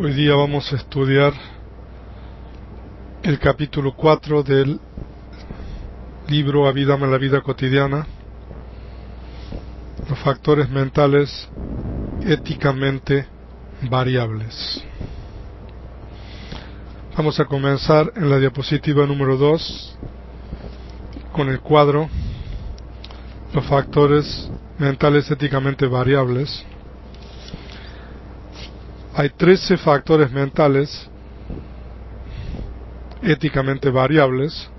Hoy día vamos a estudiar el capítulo 4 del libro Abhidhamma en la vida cotidiana, los factores mentales éticamente variables. Vamos a comenzar en la diapositiva número 2 con el cuadro los factores mentales éticamente variables. Hay 13 factores mentales éticamente variables,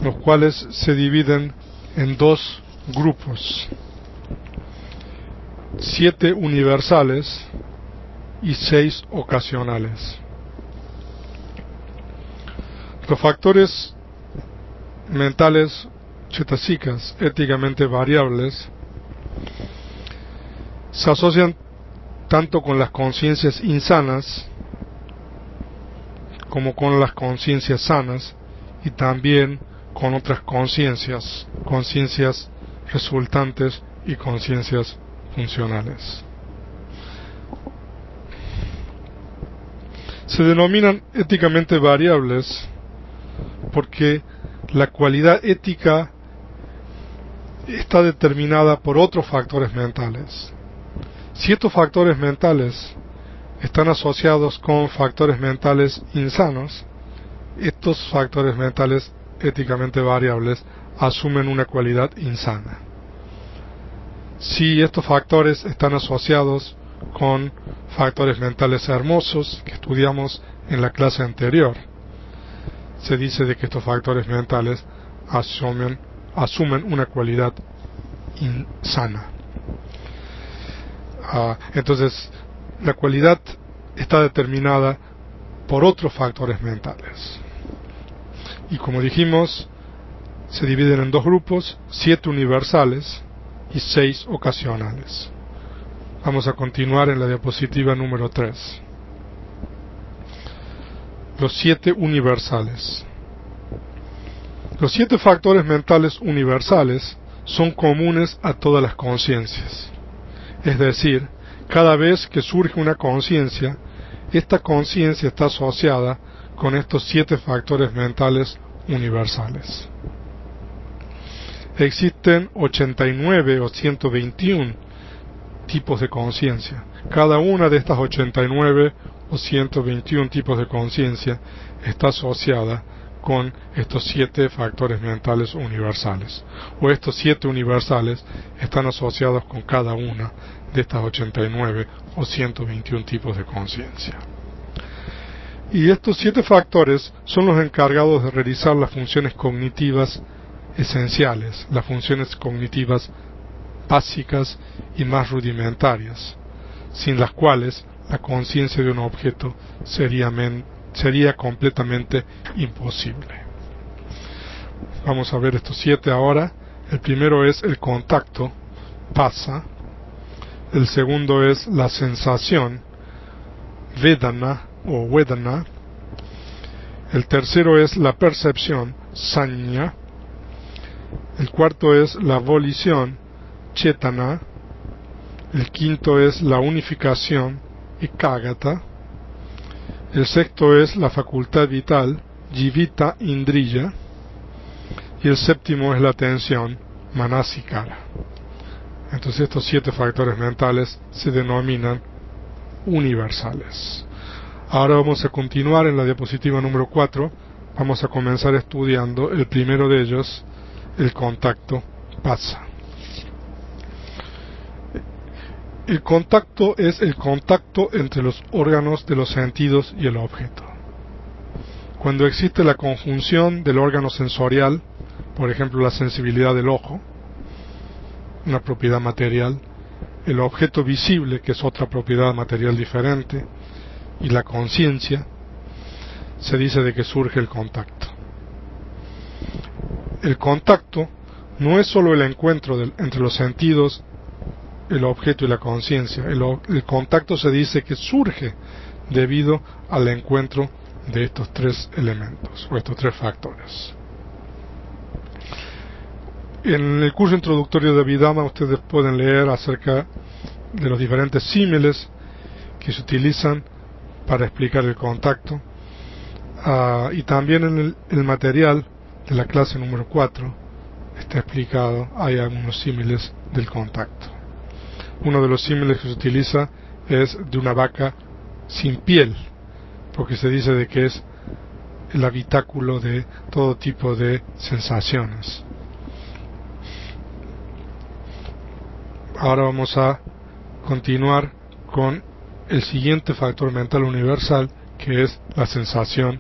los cuales se dividen en dos grupos: 7 universales y 6 ocasionales. Los factores mentales cetasikas éticamente variables se asocian tanto con las conciencias insanas como con las conciencias sanas, y también con otras conciencias resultantes y conciencias funcionales. Se denominan éticamente variables porque la cualidad ética está determinada por otros factores mentales. Si estos factores mentales están asociados con factores mentales insanos, estos factores mentales éticamente variables asumen una cualidad insana. Si estos factores están asociados con factores mentales hermosos, que estudiamos en la clase anterior, se dice de que estos factores mentales asumen una cualidad insana. Entonces, la cualidad está determinada por otros factores mentales. Y como dijimos, se dividen en dos grupos: 7 universales y 6 ocasionales. Vamos a continuar en la diapositiva número 3. Los 7 universales. Los 7 factores mentales universales son comunes a todas las conciencias. Es decir, cada vez que surge una conciencia, esta conciencia está asociada con estos 7 factores mentales universales. Existen 89 o 121 tipos de conciencia. Cada una de estas 89 o 121 tipos de conciencia está asociada con estos 7 factores mentales universales, o estos 7 universales están asociados con cada una de estas 89 o 121 tipos de conciencia. Y estos 7 factores son los encargados de realizar las funciones cognitivas esenciales, las funciones cognitivas básicas y más rudimentarias, sin las cuales la conciencia de un objeto sería completamente imposible. Vamos a ver estos 7 ahora. El primero es el contacto, phassa. El segundo es la sensación, vedana o vedana. El tercero es la percepción, sañña. El cuarto es la volición, cetana. El quinto es la unificación, ekaggata. El sexto es la facultad vital, jivita indriya. Y el séptimo es la atención, manasikara. Entonces estos 7 factores mentales se denominan universales. Ahora vamos a continuar en la diapositiva número 4. Vamos a comenzar estudiando el primero de ellos, el contacto, phassa. El contacto es el contacto entre los órganos de los sentidos y el objeto. Cuando existe la conjunción del órgano sensorial, por ejemplo la sensibilidad del ojo, una propiedad material, el objeto visible, que es otra propiedad material diferente, y la conciencia, se dice de que surge el contacto. El contacto no es solo el encuentro entre los sentidos, el objeto y la conciencia. El contacto se dice que surge debido al encuentro de estos 3 elementos, o estos 3 factores. En el curso introductorio de Abhidhamma ustedes pueden leer acerca de los diferentes símiles que se utilizan para explicar el contacto. Y también en el material de la clase número 4 está explicado, hay algunos símiles del contacto. Uno de los símiles que se utiliza es de una vaca sin piel, porque se dice de que es el habitáculo de todo tipo de sensaciones. Ahora vamos a continuar con el siguiente factor mental universal, que es la sensación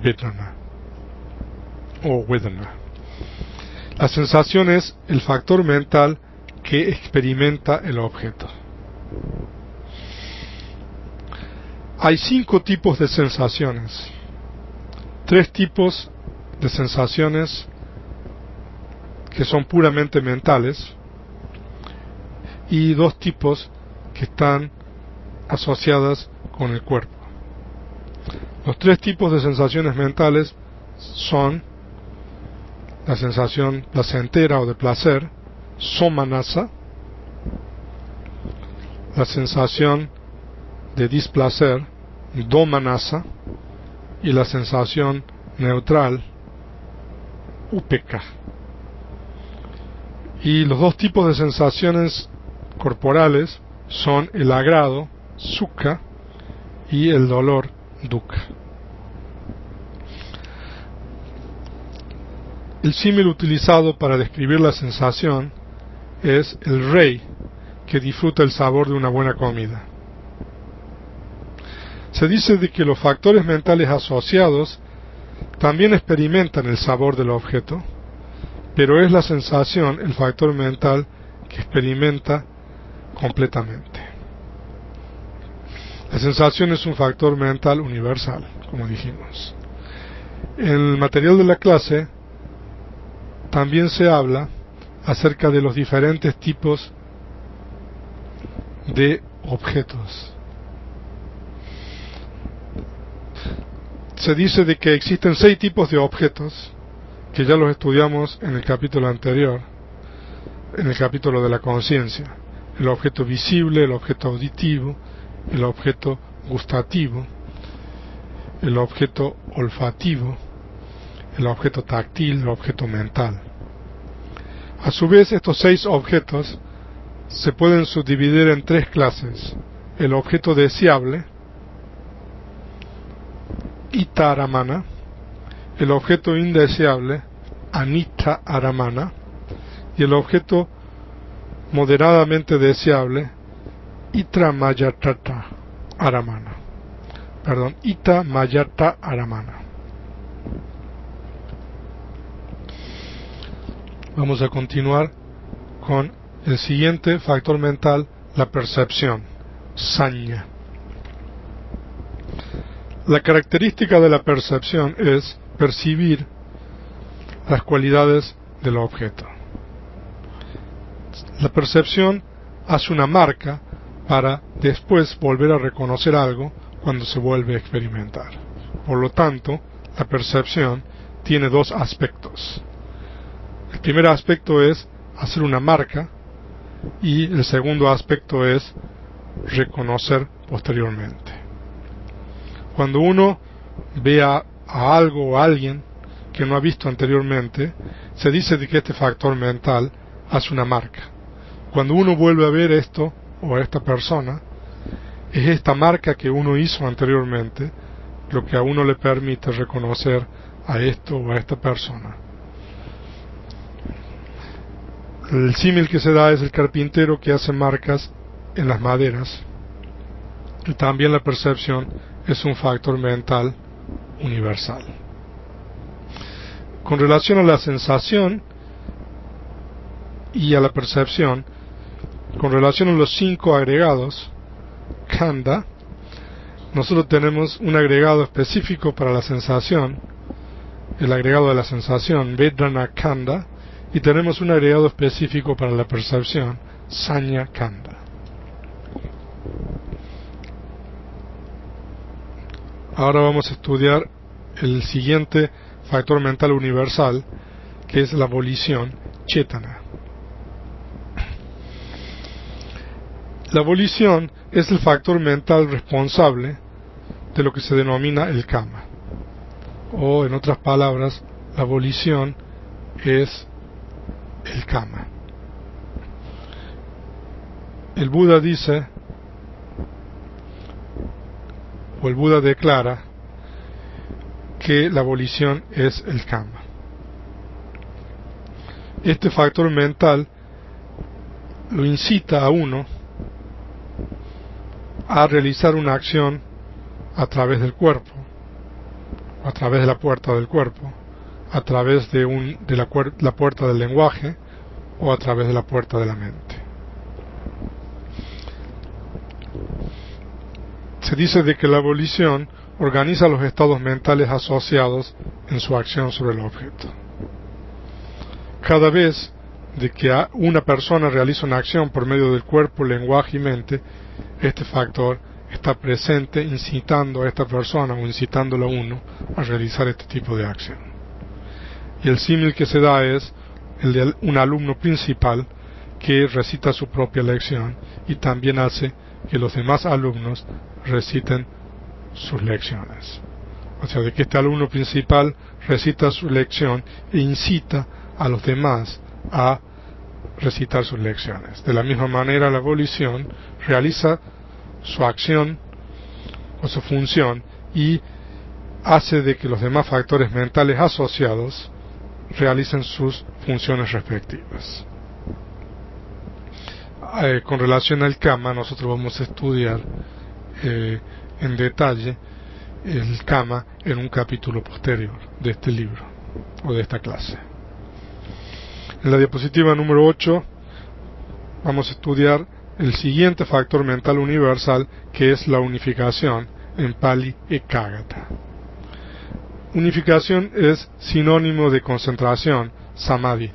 vedana o vedana. La sensación es el factor mental que experimenta el objeto. Hay 5 tipos de sensaciones, 3 tipos de sensaciones que son puramente mentales y 2 tipos que están asociadas con el cuerpo. Los 3 tipos de sensaciones mentales son la sensación placentera o de placer, somanasa, la sensación de displacer, domanasa, y la sensación neutral, upeka. Y los 2 tipos de sensaciones corporales son el agrado, sukha, y el dolor, dukkha. El símil utilizado para describir la sensación es el rey que disfruta el sabor de una buena comida. Se dice de que los factores mentales asociados también experimentan el sabor del objeto, pero es la sensación el factor mental que experimenta completamente. La sensación es un factor mental universal, como dijimos. En el material de la clase también se habla acerca de los diferentes tipos de objetos. Se dice de que existen 6 tipos de objetos, que ya los estudiamos en el capítulo anterior, en el capítulo de la conciencia. El objeto visible, el objeto auditivo, el objeto gustativo, el objeto olfativo, el objeto táctil, el objeto mental. A su vez, estos 6 objetos se pueden subdividir en 3 clases: el objeto deseable, ita aramana, el objeto indeseable, anita aramana, y el objeto moderadamente deseable, ita mayata aramana. Ita mayata aramana. Vamos a continuar con el siguiente factor mental, la percepción, saña. La característica de la percepción es percibir las cualidades del objeto. La percepción hace una marca para después volver a reconocer algo cuando se vuelve a experimentar. Por lo tanto, la percepción tiene 2 aspectos. El primer aspecto es hacer una marca y el segundo aspecto es reconocer posteriormente. Cuando uno ve a algo o a alguien que no ha visto anteriormente, se dice de que este factor mental hace una marca. Cuando uno vuelve a ver esto o a esta persona, es esta marca que uno hizo anteriormente lo que a uno le permite reconocer a esto o a esta persona. El símil que se da es el carpintero que hace marcas en las maderas. Y también la percepción es un factor mental universal. Con relación a la sensación y a la percepción, con relación a los 5 agregados, khanda, nosotros tenemos un agregado específico para la sensación, el agregado de la sensación, vedana khanda, y tenemos un agregado específico para la percepción, saña khanda. Ahora vamos a estudiar el siguiente factor mental universal, que es la volición, chetana. La volición es el factor mental responsable de lo que se denomina el kama. O, en otras palabras, la volición es el kama. El Buda dice, o el Buda declara, que la volición es el kama. Este factor mental lo incita a uno a realizar una acción a través del cuerpo, a través de la puerta del cuerpo, a través de la puerta del lenguaje o a través de la puerta de la mente. Se dice de que la volición organiza los estados mentales asociados en su acción sobre el objeto. Cada vez de que una persona realiza una acción por medio del cuerpo, lenguaje y mente, este factor está presente incitando a esta persona o incitándolo a uno a realizar este tipo de acción. Y el símil que se da es el de un alumno principal que recita su propia lección y también hace que los demás alumnos reciten sus lecciones. O sea, de que este alumno principal recita su lección e incita a los demás a recitar sus lecciones. De la misma manera, la volición realiza su acción o su función y hace de que los demás factores mentales asociados realicen sus funciones respectivas. Con relación al kama, nosotros vamos a estudiar en detalle el kama en un capítulo posterior de este libro o de esta clase. En la diapositiva número 8 vamos a estudiar el siguiente factor mental universal, que es la unificación, en Pali Ekaggata. Unificación es sinónimo de concentración, samadhi.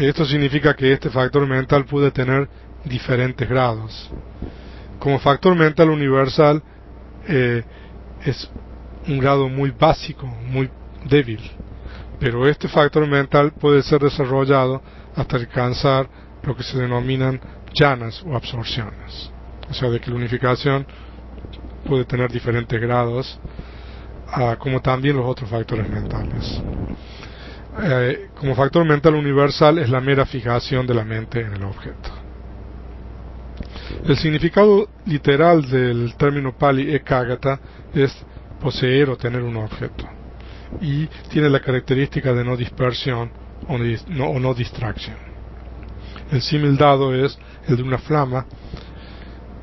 Esto significa que este factor mental puede tener diferentes grados. Como factor mental universal es un grado muy básico, muy débil, pero este factor mental puede ser desarrollado hasta alcanzar lo que se denominan jhanas o absorciones. O sea, de que la unificación puede tener diferentes grados, como también los otros factores mentales. Como factor mental universal es la mera fijación de la mente en el objeto. El significado literal del término Pali Ekaggata es poseer o tener un objeto, y tiene la característica de no dispersión o no distracción. El símil dado es el de una flama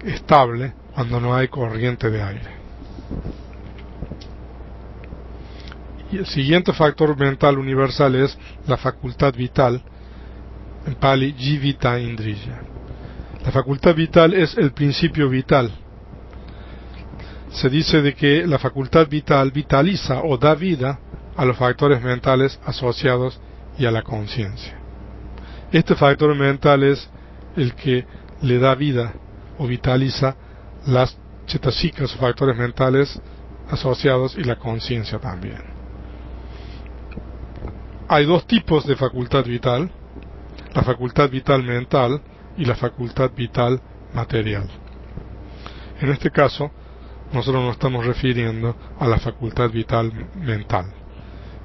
estable cuando no hay corriente de aire. Y el siguiente factor mental universal es la facultad vital, en Pali Jivita Indriya. La facultad vital es el principio vital. Se dice de que la facultad vital vitaliza o da vida a los factores mentales asociados y a la conciencia. Este factor mental es el que le da vida o vitaliza las chetasikas o factores mentales asociados y la conciencia también. Hay dos tipos de facultad vital: la facultad vital mental y la facultad vital material. En este caso, nosotros nos estamos refiriendo a la facultad vital mental.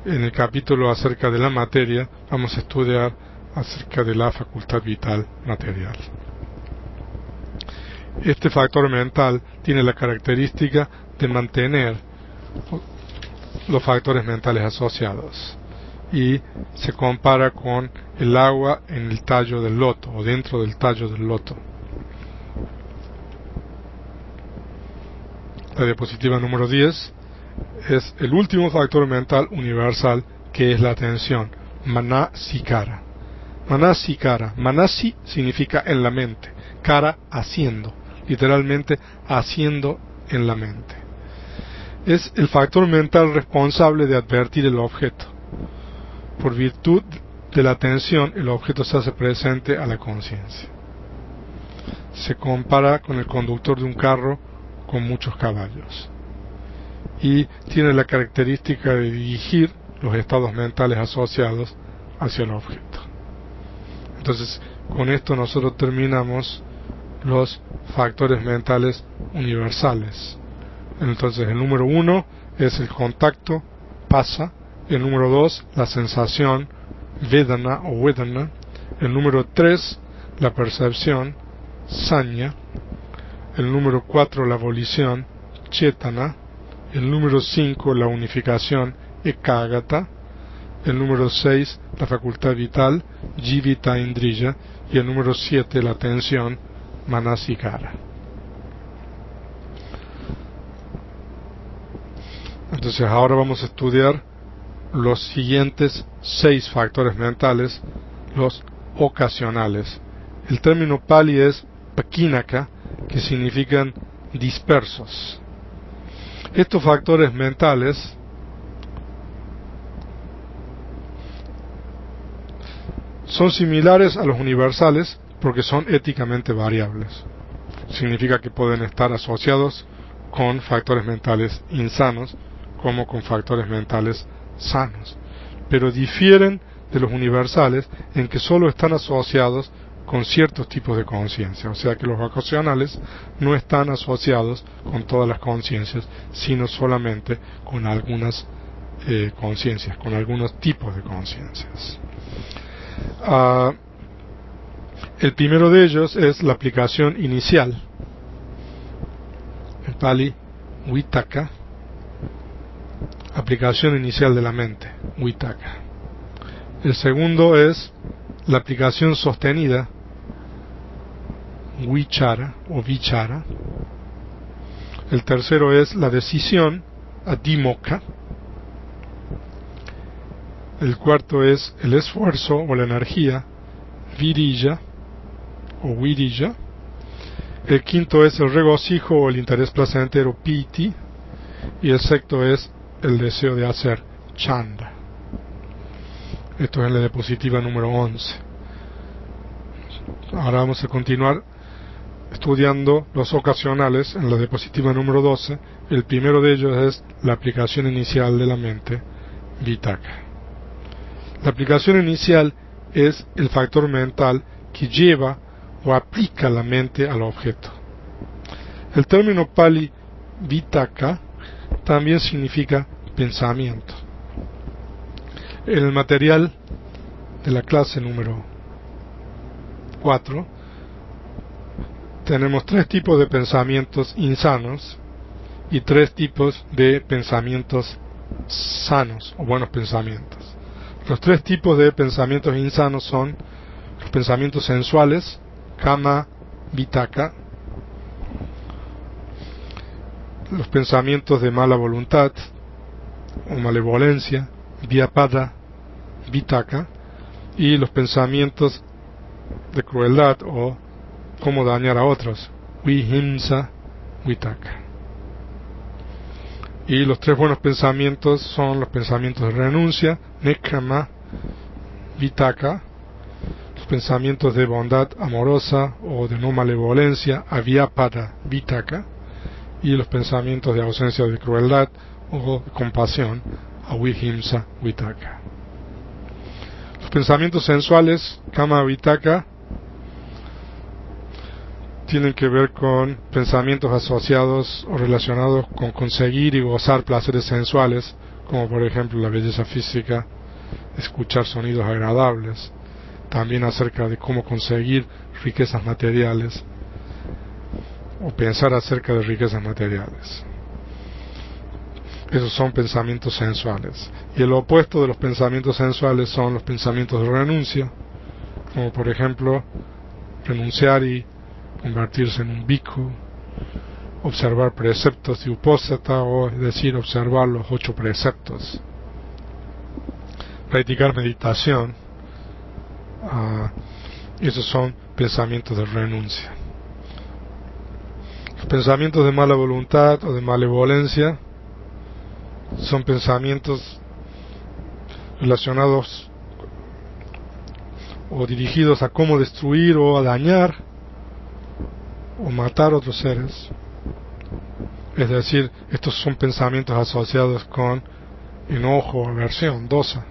En el capítulo acerca de la materia vamos a estudiar acerca de la facultad vital material. Este factor mental tiene la característica de mantener los factores mentales asociados y se compara con el agua en el tallo del loto o dentro del tallo del loto. La diapositiva número 10 es el último factor mental universal, que es la atención, manasikara. Manasikara, manasi significa en la mente, kara haciendo, literalmente haciendo en la mente. Es el factor mental responsable de advertir el objeto. Por virtud de la atención, el objeto se hace presente a la conciencia. Se compara con el conductor de un carro con muchos caballos y tiene la característica de dirigir los estados mentales asociados hacia el objeto. Entonces, con esto nosotros terminamos los factores mentales universales. Entonces el número 1 es el contacto, pasa. El número 2, la sensación, vedana o vedana. El número 3, la percepción, sanya. El número 4, la volición, chetana. El número 5, la unificación, ekagata. El número 6, la facultad vital, jivita indriya. Y el número 7, la atención, manasikara. Entonces ahora vamos a estudiar los siguientes 6 factores mentales, los ocasionales. El término pali es pakinaka, que significan dispersos. Estos factores mentales son similares a los universales porque son éticamente variables. Significa que pueden estar asociados con factores mentales insanos como con factores mentales sanos, pero difieren de los universales en que solo están asociados con ciertos tipos de conciencia, o sea que los ocasionales no están asociados con todas las conciencias, sino solamente con algunas conciencias, con algunos tipos de conciencias. El primero de ellos es la aplicación inicial, en Pali, vitaka, aplicación inicial de la mente, vitaka. El segundo es la aplicación sostenida, vichara o vichara. El tercero es la decisión, adhimokkha. El cuarto es el esfuerzo o la energía, viriya o viriya. El quinto es el regocijo o el interés placentero, piti. Y el sexto es el deseo de hacer, chanda. Esto es la diapositiva número 11. Ahora vamos a continuar estudiando los ocasionales en la diapositiva número 12. El primero de ellos es la aplicación inicial de la mente, vitaka. La aplicación inicial es el factor mental que lleva o aplica la mente al objeto. El término pali vitaka también significa pensamiento. En el material de la clase número 4 tenemos 3 tipos de pensamientos insanos y 3 tipos de pensamientos sanos o buenos pensamientos. Los 3 tipos de pensamientos insanos son los pensamientos sensuales, kama vitaka, los pensamientos de mala voluntad o malevolencia, vyapada vitaka, y los pensamientos de crueldad o cómo dañar a otros, vihimsa vitaka. Y los 3 buenos pensamientos son los pensamientos de renuncia, nekkhamma vitaka, los pensamientos de bondad amorosa o de no malevolencia, avyapada vitaka, y los pensamientos de ausencia de crueldad o compasión, avihimsa vitaka. Los pensamientos sensuales, kama vitaka, tienen que ver con pensamientos asociados o relacionados con conseguir y gozar placeres sensuales, como por ejemplo la belleza física, escuchar sonidos agradables, también acerca de cómo conseguir riquezas materiales o pensar acerca de riquezas materiales. Esos son pensamientos sensuales. Y el opuesto de los pensamientos sensuales son los pensamientos de renuncia, como por ejemplo renunciar y convertirse en un bhikkhu, observar preceptos de uposatha, o es decir, observar los 8 preceptos, practicar meditación. Esos son pensamientos de renuncia. Los pensamientos de mala voluntad o de malevolencia son pensamientos relacionados o dirigidos a cómo destruir o a dañar o matar a otros seres. Es decir, estos son pensamientos asociados con enojo, aversión, dosa.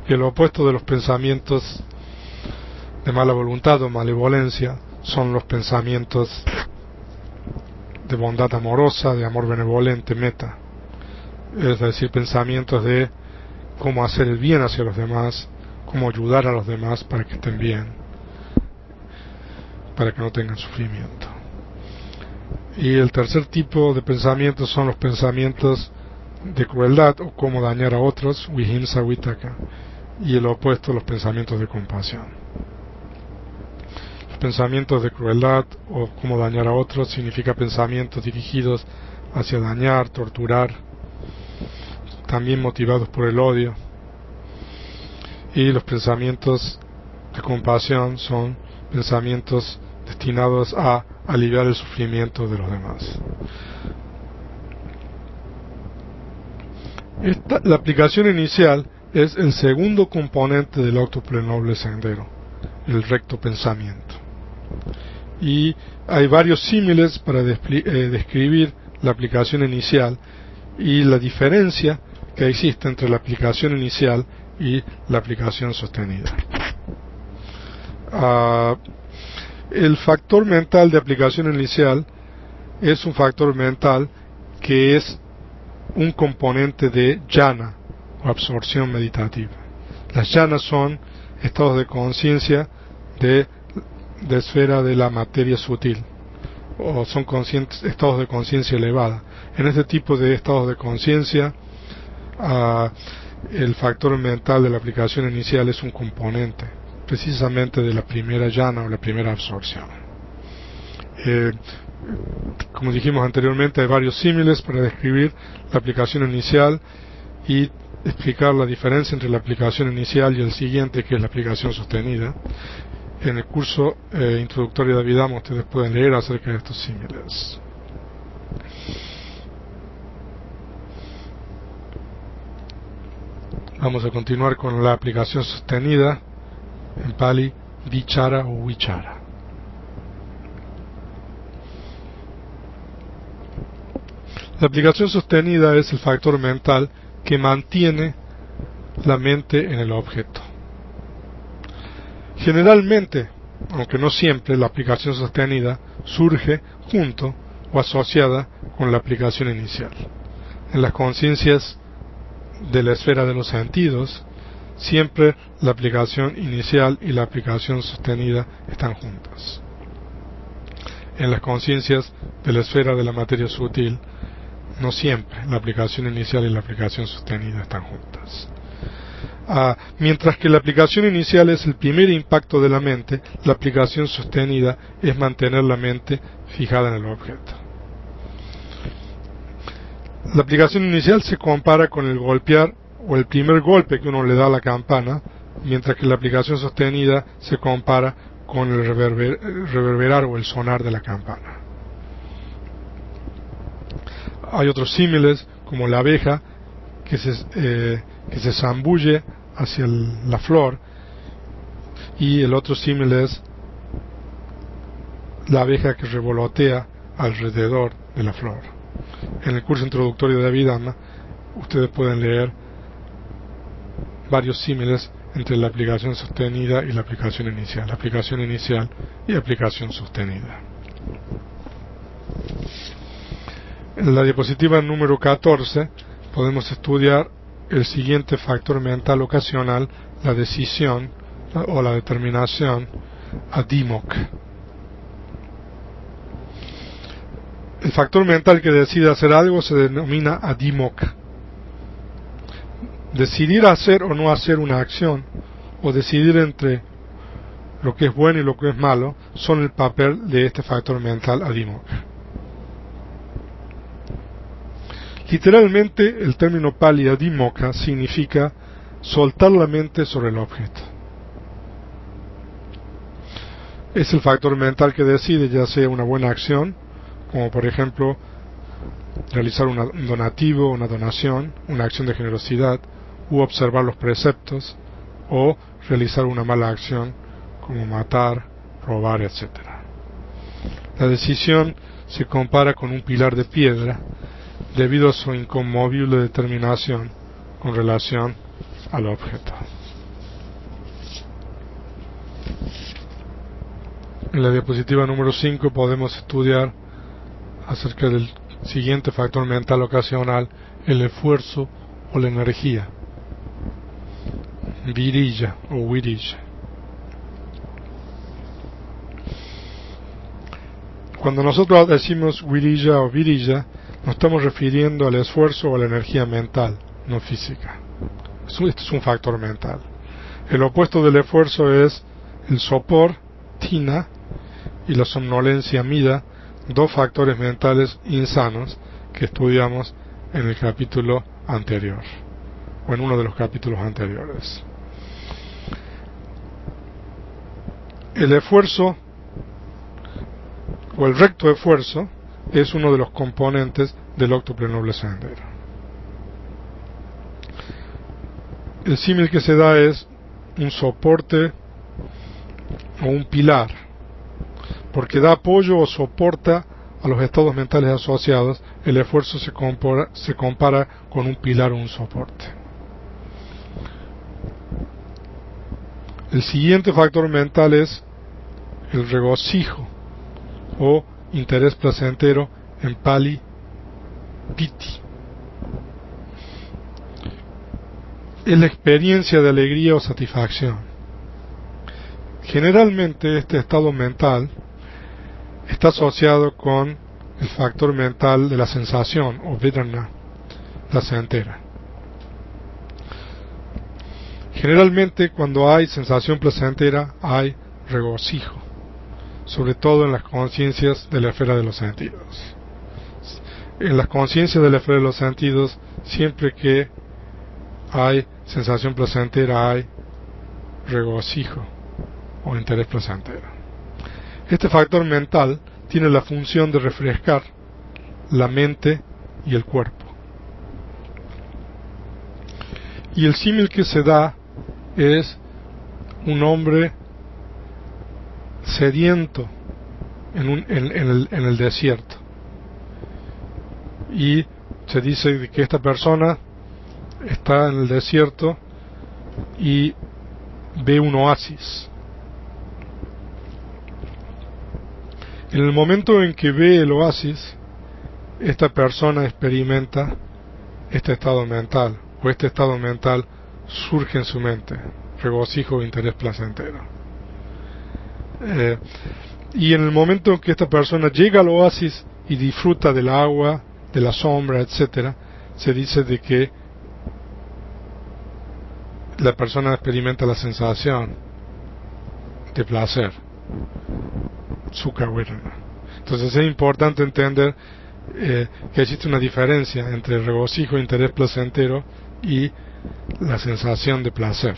Y el opuesto de los pensamientos de mala voluntad o malevolencia son los pensamientos de bondad amorosa, de amor benevolente, metta, es decir, pensamientos de cómo hacer el bien hacia los demás, cómo ayudar a los demás para que estén bien, para que no tengan sufrimiento. Y el tercer tipo de pensamientos son los pensamientos de crueldad o cómo dañar a otros, vihimsa vitaka, y el opuesto, los pensamientos de compasión. Los pensamientos de crueldad o cómo dañar a otros significa pensamientos dirigidos hacia dañar, torturar, también motivados por el odio. Y los pensamientos de compasión son pensamientos destinados a aliviar el sufrimiento de los demás. La aplicación inicial es el segundo componente del octuple noble sendero, el recto pensamiento. Y hay varios símiles para describir la aplicación inicial y la diferencia que existe entre la aplicación inicial y la aplicación sostenida. El factor mental de aplicación inicial es un factor mental que es un componente de jhana o absorción meditativa. Las jhanas son estados de conciencia de esfera de la materia sutil, o son estados de conciencia elevada. En este tipo de estados de conciencia, el factor mental de la aplicación inicial es un componente precisamente de la primera jhana o la primera absorción. Como dijimos anteriormente, hay varios símiles para describir la aplicación inicial y explicar la diferencia entre la aplicación inicial y el siguiente, que es la aplicación sostenida. En el curso introductorio de Abhidhamma ustedes pueden leer acerca de estos símiles. Vamos a continuar con la aplicación sostenida, en Pali, vichara o vichara. La aplicación sostenida es el factor mental que mantiene la mente en el objeto. Generalmente, aunque no siempre, la aplicación sostenida surge junto o asociada con la aplicación inicial. En las conciencias de la esfera de los sentidos, siempre la aplicación inicial y la aplicación sostenida están juntas. En las conciencias de la esfera de la materia sutil, no siempre la aplicación inicial y la aplicación sostenida están juntas. Mientras que la aplicación inicial es el primer impacto de la mente, la aplicación sostenida es mantener la mente fijada en el objeto. La aplicación inicial se compara con el golpear o el primer golpe que uno le da a la campana, mientras que la aplicación sostenida se compara con el reverberar o el sonar de la campana. Hay otros símiles, como la abeja que se zambulle hacia la flor, y el otro símil es la abeja que revolotea alrededor de la flor. En el curso introductorio de Abhidhamma ustedes pueden leer varios símiles entre la aplicación sostenida y la aplicación inicial y aplicación sostenida. En la diapositiva número 14 podemos estudiar el siguiente factor mental ocasional, la decisión o la determinación, adimok. El factor mental que decide hacer algo se denomina adimok. Decidir hacer o no hacer una acción, o decidir entre lo que es bueno y lo que es malo, son el papel de este factor mental adimok. Literalmente, el término pali adimokkha significa soltar la mente sobre el objeto. Es el factor mental que decide, ya sea una buena acción, como por ejemplo realizar un donativo, una donación, una acción de generosidad, u observar los preceptos, o realizar una mala acción, como matar, robar, etc. La decisión se compara con un pilar de piedra, debido a su inconmovible determinación con relación al objeto. En la diapositiva número 5 podemos estudiar acerca del siguiente factor mental ocasional, el esfuerzo o la energía. Virilla o virilla. Cuando nosotros decimos virilla o virilla, nos estamos refiriendo al esfuerzo o a la energía mental, no física. Este es un factor mental. El opuesto del esfuerzo es el sopor, tina, y la somnolencia, mida, dos factores mentales insanos que estudiamos en el capítulo anterior, o en uno de los capítulos anteriores. El esfuerzo, o el recto esfuerzo, es uno de los componentes del octuple noble sendero. El símil que se da es un soporte o un pilar, porque da apoyo o soporta a los estados mentales asociados. El esfuerzo se compara con un pilar o un soporte. El siguiente factor mental es el regocijo o interés placentero, en Pali piti. Es la experiencia de alegría o satisfacción. Generalmente este estado mental está asociado con el factor mental de la sensación o vedana placentera. Generalmente cuando hay sensación placentera hay regocijo, sobre todo en las conciencias de la esfera de los sentidos. En las conciencias de la esfera de los sentidos, siempre que hay sensación placentera hay regocijo o interés placentero. Este factor mental tiene la función de refrescar la mente y el cuerpo. Y el símil que se da es un hombre sediento en el desierto. Y se dice que esta persona está en el desierto y ve un oasis. En el momento en que ve el oasis, esta persona experimenta este estado mental, o este estado mental surge en su mente, regocijo o interés placentero. Y en el momento en que esta persona llega al oasis y disfruta del agua, de la sombra, etc., se dice de que la persona experimenta la sensación de placer, sukha vedana. Entonces es importante entender que existe una diferencia entre el regocijo e interés placentero y la sensación de placer.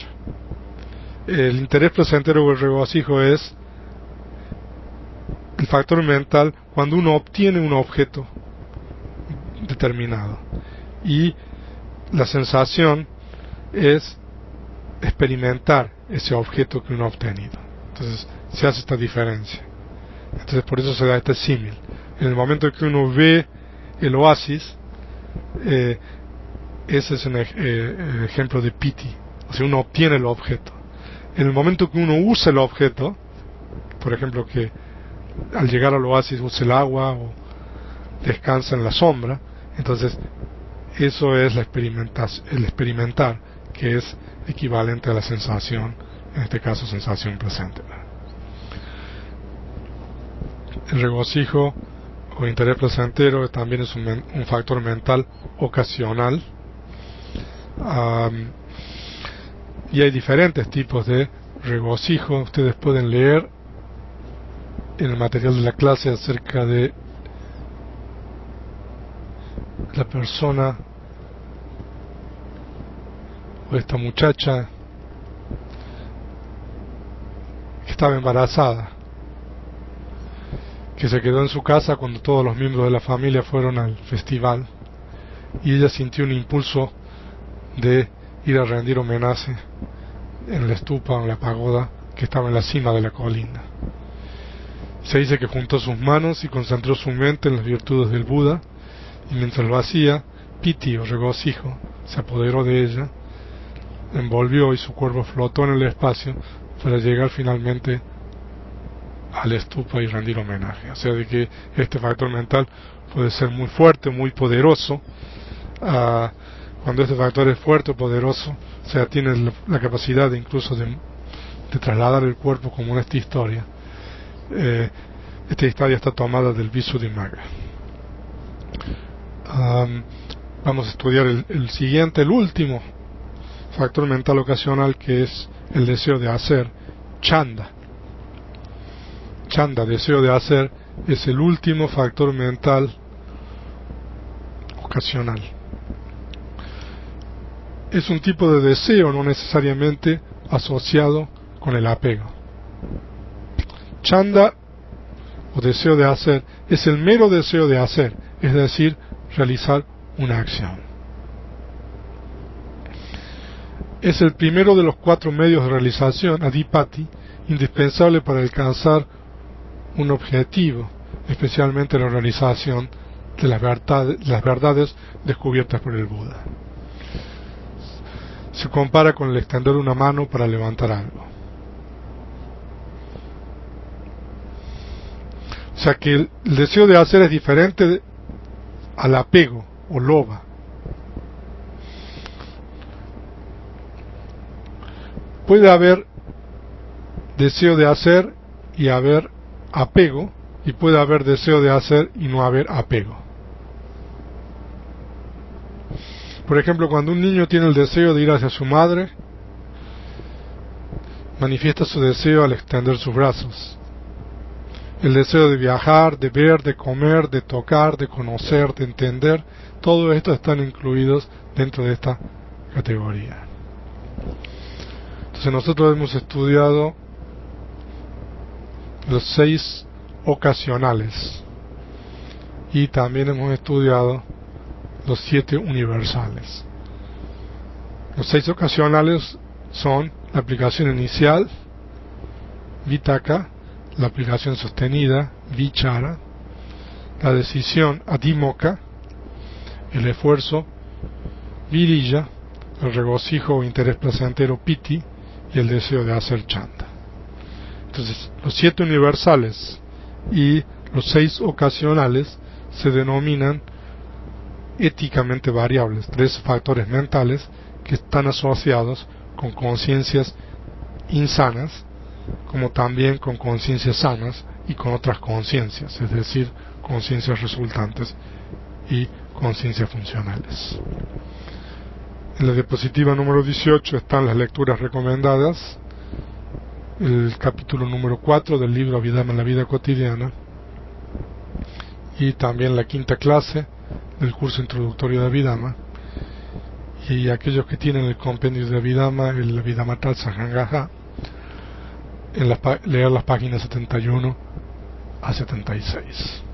El interés placentero o el regocijo es el factor mental cuando uno obtiene un objeto determinado, y la sensación es experimentar ese objeto que uno ha obtenido. Entonces se hace esta diferencia. Entonces por eso se da este símil. En el momento en que uno ve el oasis, ese es un ejemplo de piti, o sea, uno obtiene el objeto. En el momento que uno usa el objeto, por ejemplo, que al llegar al oasis usa el agua o descansa en la sombra, entonces eso es el experimentar, que es equivalente a la sensación, en este caso sensación placentera. El regocijo o interés placentero también es un factor mental ocasional, y hay diferentes tipos de regocijo. Ustedes pueden leer en el material de la clase acerca de la persona o esta muchacha que estaba embarazada, que se quedó en su casa cuando todos los miembros de la familia fueron al festival, y ella sintió un impulso de ir a rendir homenaje en la estupa, en la pagoda que estaba en la cima de la colina. Se dice que juntó sus manos y concentró su mente en las virtudes del Buda, y mientras lo hacía, piti o regocijo se apoderó de ella, la envolvió y su cuerpo flotó en el espacio para llegar finalmente al stupa y rendir homenaje. O sea, de que este factor mental puede ser muy fuerte, muy poderoso. Cuando este factor es fuerte o poderoso, o sea, tiene la capacidad incluso de trasladar el cuerpo como en esta historia. Esta historia está tomada del Visuddhimagga. Vamos a estudiar el siguiente, el último factor mental ocasional, que es el deseo de hacer, chanda. Chanda, deseo de hacer, es el último factor mental ocasional. Es un tipo de deseo no necesariamente asociado con el apego. Chanda, o deseo de hacer, es el mero deseo de hacer, es decir, realizar una acción. Es el primero de los 4 medios de realización, adipati, indispensable para alcanzar un objetivo, especialmente la realización de las verdades descubiertas por el Buda. Se compara con el extender una mano para levantar algo. O sea que el deseo de hacer es diferente al apego o loba. Puede haber deseo de hacer y haber apego, y puede haber deseo de hacer y no haber apego. Por ejemplo, cuando un niño tiene el deseo de ir hacia su madre, manifiesta su deseo al extender sus brazos. El deseo de viajar, de ver, de comer, de tocar, de conocer, de entender, todo esto están incluidos dentro de esta categoría. Entonces nosotros hemos estudiado los 6 ocasionales y también hemos estudiado los 7 universales. Los 6 ocasionales son la aplicación inicial, vitaka, la aplicación sostenida, vichara, la decisión, adhimokkha, el esfuerzo, virilla, el regocijo o interés placentero, piti, y el deseo de hacer chanda. Entonces, los 7 universales y los 6 ocasionales se denominan éticamente variables, 3 factores mentales que están asociados con conciencias insanas, como también con conciencias sanas y con otras conciencias, es decir, conciencias resultantes y conciencias funcionales. En la diapositiva número 18 están las lecturas recomendadas, el capítulo número 4 del libro Abhidhamma en la vida cotidiana, y también la 5ª clase del curso introductorio de Abhidhamma, y aquellos que tienen el compendio de Abhidhamma, el Abhidhammatal Sajangaha, leer las páginas 71 a 76.